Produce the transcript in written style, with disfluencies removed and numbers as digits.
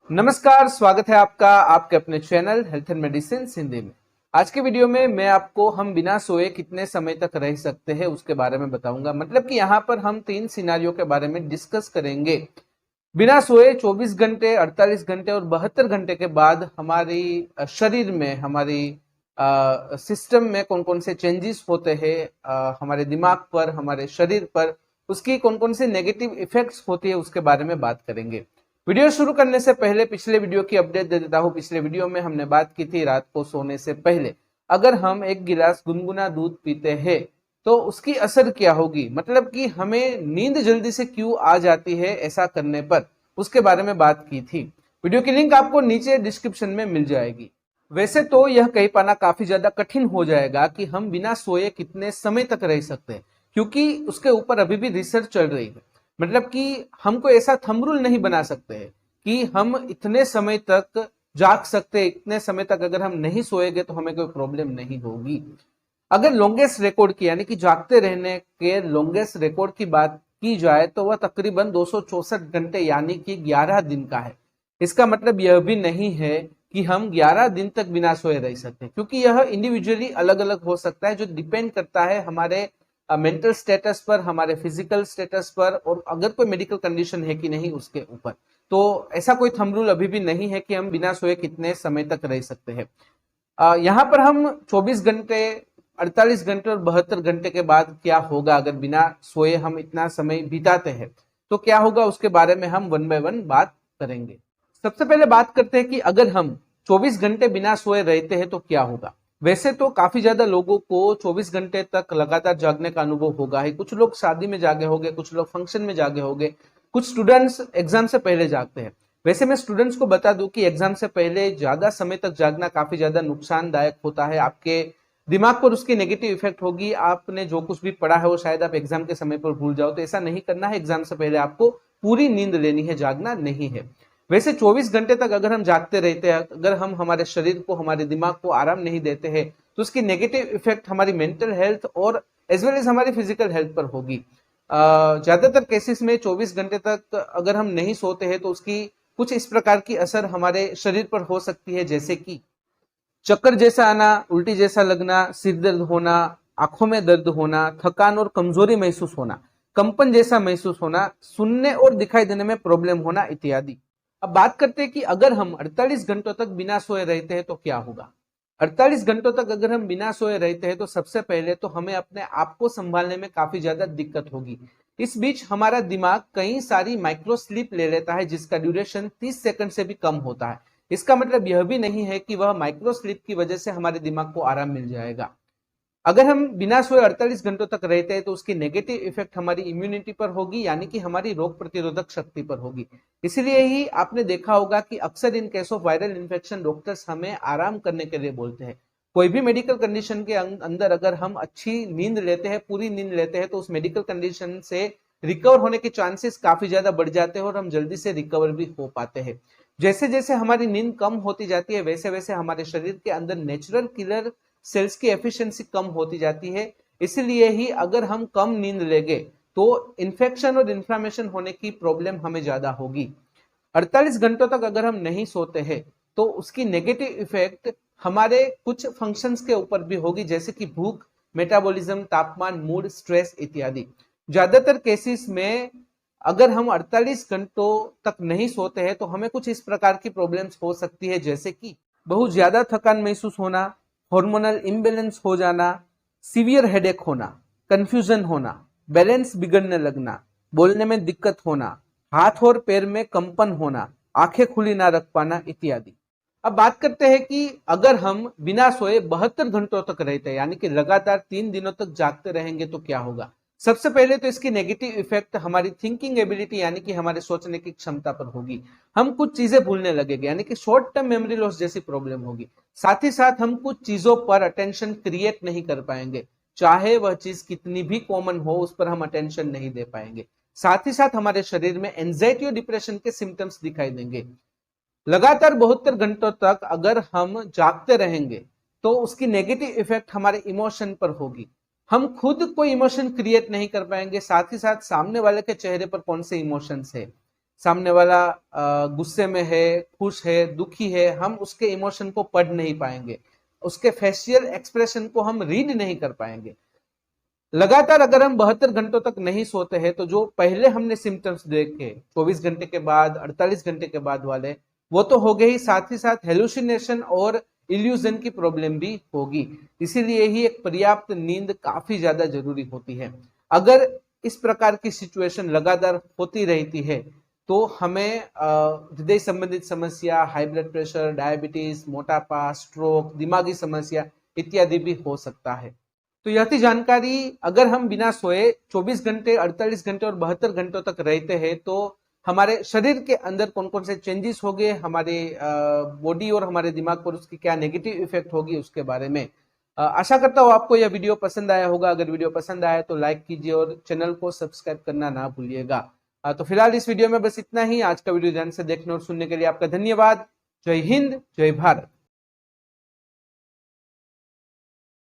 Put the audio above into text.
नमस्कार, स्वागत है आपका आपके अपने channel health and medicine Hindi में। आज के वीडियो में मैं आपको हम बिना सोए कितने समय तक रह सकते हैं उसके बारे में बताऊंगा। मतलब कि यहाँ पर हम 3 सिनारियो के बारे में डिस्कस करेंगे। बिना सोए 24 घंटे, 48 घंटे और 72 घंटे के बाद हमारी शरीर में, हमारी सिस्टम में कौन कौन से चेंजेस होते हैं, हमारे दिमाग पर, हमारे शरीर पर, उसकी कौन कौन सी नेगेटिव इफेक्ट्स होती है उसके बारे में बात करेंगे। वीडियो शुरू करने से पहले पिछले वीडियो की अपडेट दे देता हूँ। पिछले वीडियो में हमने बात की थी रात को सोने से पहले अगर हम एक गिलास गुनगुना दूध पीते हैं तो उसकी असर क्या होगी, मतलब कि हमें नींद जल्दी से क्यों आ जाती है ऐसा करने पर, उसके बारे में बात की थी। वीडियो की लिंक आपको नीचे डिस्क्रिप्शन में मिल जाएगी। वैसे तो यह कह पाना काफी ज्यादा कठिन हो जाएगा कि हम बिना सोए कितने समय तक रह सकते हैं, क्योंकि उसके ऊपर अभी भी रिसर्च चल रही है। मतलब कि हम कोई ऐसा थंब रूल नहीं बना सकते हैं कि हम इतने समय तक जाग सकते हैं, इतने समय तक अगर हम नहीं सोएंगे तो हमें कोई प्रॉब्लम नहीं होगी। अगर लॉन्गेस्ट रिकॉर्ड की यानी कि जागते रहने के लॉन्गेस्ट रिकॉर्ड की बात की जाए तो वह तकरीबन 264 घंटे यानी कि 11 दिन का है। इसका मतलब यह भी नहीं है कि हम 11 दिन तक बिना सोए रह सकते, क्योंकि यह इंडिविजुअली अलग अलग हो सकता है, जो डिपेंड करता है हमारे मेंटल स्टेटस पर, हमारे फिजिकल स्टेटस पर, और अगर कोई मेडिकल कंडीशन है कि नहीं उसके ऊपर। तो ऐसा कोई थंब रूल अभी भी नहीं है कि हम बिना सोए कितने समय तक रह सकते हैं। यहाँ पर हम 24 घंटे, 48 घंटे और 72 घंटे के बाद क्या होगा अगर बिना सोए हम इतना समय बिताते हैं, तो क्या होगा उसके बारे में हम वन बाय वन बात करेंगे। सबसे पहले बात करते हैं कि अगर हम 24 घंटे बिना सोए रहते हैं तो क्या होगा। वैसे तो काफी ज्यादा लोगों को 24 घंटे तक लगातार जागने का अनुभव होगा ही। कुछ लोग शादी में जागे होंगे, कुछ लोग फंक्शन में जागे होंगे, कुछ स्टूडेंट्स एग्जाम से पहले जागते हैं। वैसे मैं स्टूडेंट्स को बता दूं कि एग्जाम से पहले ज्यादा समय तक जागना काफी ज्यादा नुकसानदायक होता है। आपके दिमाग पर उसकी नेगेटिव इफेक्ट होगी। आपने जो कुछ भी पढ़ा है वो शायद आप एग्जाम के समय पर भूल जाओ, तो ऐसा नहीं करना है। एग्जाम से पहले आपको पूरी नींद लेनी है, जागना नहीं है। वैसे 24 घंटे तक अगर हम जागते रहते हैं, अगर हम हमारे शरीर को, हमारे दिमाग को आराम नहीं देते हैं, तो उसकी नेगेटिव इफेक्ट हमारी मेंटल हेल्थ और एज वेल एज हमारी फिजिकल हेल्थ पर होगी। ज्यादातर केसेस में 24 घंटे तक अगर हम नहीं सोते हैं तो उसकी कुछ इस प्रकार की असर हमारे शरीर पर हो सकती है, जैसे कि चक्कर जैसा आना, उल्टी जैसा लगना, सिर दर्द होना, आंखों में दर्द होना, थकान और कमजोरी महसूस होना, कंपन जैसा महसूस होना, सुनने और दिखाई देने में प्रॉब्लम होना इत्यादि। अब बात करते हैं कि अगर हम 48 घंटों तक बिना सोए रहते हैं तो क्या होगा। 48 घंटों तक अगर हम बिना सोए रहते हैं तो सबसे पहले तो हमें अपने आप को संभालने में काफी ज्यादा दिक्कत होगी। इस बीच हमारा दिमाग कई सारी माइक्रो स्लीप ले लेता है जिसका ड्यूरेशन 30 सेकंड से भी कम होता है। इसका मतलब यह भी नहीं है कि वह माइक्रो स्लीप की वजह से हमारे दिमाग को आराम मिल जाएगा। अगर हम बिना सोए 48 घंटों तक रहते हैं तो उसकी नेगेटिव इफेक्ट हमारी इम्यूनिटी पर होगी, यानी कि हमारी रोग प्रतिरोधक शक्ति पर होगी। इसलिए ही आपने देखा होगा कि अक्सर in case of viral infection doctors हमें आराम करने के लिए बोलते हैं। कोई भी मेडिकल कंडीशन के अंदर अगर हम अच्छी नींद लेते हैं, पूरी नींद लेते हैं, तो उस मेडिकल कंडीशन से रिकवर होने के चांसेस काफी ज्यादा बढ़ जाते हैं और हम जल्दी से रिकवर भी हो पाते हैं। जैसे जैसे हमारी नींद कम होती जाती है वैसे वैसे हमारे शरीर के अंदर नेचुरल किलर सेल्स की एफिशिएंसी कम होती जाती है। इसलिए ही अगर हम कम नींद लेंगे तो इन्फेक्शन और इन्फ्लामेशन होने की प्रॉब्लम हमें ज्यादा होगी। 48 घंटों तक अगर हम नहीं सोते हैं तो उसकी नेगेटिव इफेक्ट हमारे कुछ फंक्शंस के ऊपर भी होगी, जैसे कि भूख, मेटाबॉलिज्म, तापमान, मूड, स्ट्रेस इत्यादि। ज्यादातर केसेस में अगर हम 48 घंटों तक नहीं सोते हैं तो हमें कुछ इस प्रकार की प्रॉब्लम्स हो सकती है, जैसे कि बहुत ज्यादा थकान महसूस होना, हार्मोनल इम्बैलेंस हो जाना, सीवियर हेडेक होना, कंफ्यूजन होना, बैलेंस बिगड़ने लगना, बोलने में दिक्कत होना, हाथ और पैर में कंपन होना, आंखें खुली ना रख पाना इत्यादि। अब बात करते हैं कि अगर हम बिना सोए 72 घंटों तक रहते हैं, यानी कि लगातार 3 दिनों तक जागते रहेंगे तो क्या होगा। सबसे पहले तो इसकी नेगेटिव इफेक्ट हमारी थिंकिंग एबिलिटी यानी कि हमारे सोचने की क्षमता पर होगी। हम कुछ चीजें भूलने लगेंगे, यानी कि शॉर्ट टर्म मेमोरी लॉस जैसी प्रॉब्लम होगी। साथ ही साथ हम कुछ चीजों पर अटेंशन क्रिएट नहीं कर पाएंगे, चाहे वह चीज कितनी भी कॉमन हो उस पर हम अटेंशन नहीं दे पाएंगे। साथ ही साथ हमारे शरीर में एंजाइटी और डिप्रेशन के सिम्टम्स दिखाई देंगे। लगातार 72 घंटों तक अगर हम जागते रहेंगे तो उसकी नेगेटिव इफेक्ट हमारे इमोशन पर होगी। हम खुद कोई इमोशन क्रिएट नहीं कर पाएंगे, साथ ही साथ सामने वाले के चेहरे पर कौन से इमोशंस है, सामने वाला गुस्से में है, खुश है, दुखी है, हम उसके इमोशन को पढ़ नहीं पाएंगे, उसके फेशियल एक्सप्रेशन को हम रीड नहीं कर पाएंगे। लगातार अगर हम 72 घंटों तक नहीं सोते हैं तो जो पहले हमने सिम्टम्स देखे 24 घंटे के बाद, 48 घंटे के बाद वाले, वो तो हो गए ही, साथ ही साथ हेलुसिनेशन और इल्यूजन की प्रॉब्लम भी होगी। इसीलिए ही एक पर्याप्त नींद काफी ज्यादा जरूरी होती है। अगर इस प्रकार की सिचुएशन लगातार होती रहती है तो हमें हृदय संबंधित समस्या, हाई ब्लड प्रेशर, डायबिटीज, मोटापा, स्ट्रोक, दिमागी समस्या इत्यादि भी हो सकता है। तो यह थी जानकारी। अगर हम बिना सोए 24 घंटे, 48 घंटे और 72 घंटों तक रहते हैं तो हमारे शरीर के अंदर कौन कौन से चेंजेस हो गए, हमारे बॉडी और हमारे दिमाग पर उसकी क्या नेगेटिव इफेक्ट होगी, उसके बारे में आशा करता हूँ आपको यह वीडियो पसंद आया होगा। अगर वीडियो पसंद आया तो लाइक कीजिए और चैनल को सब्सक्राइब करना ना भूलिएगा। तो फिलहाल इस वीडियो में बस इतना ही। आज का वीडियो ध्यान से देखने और सुनने के लिए आपका धन्यवाद। जय हिंद, जय भारत।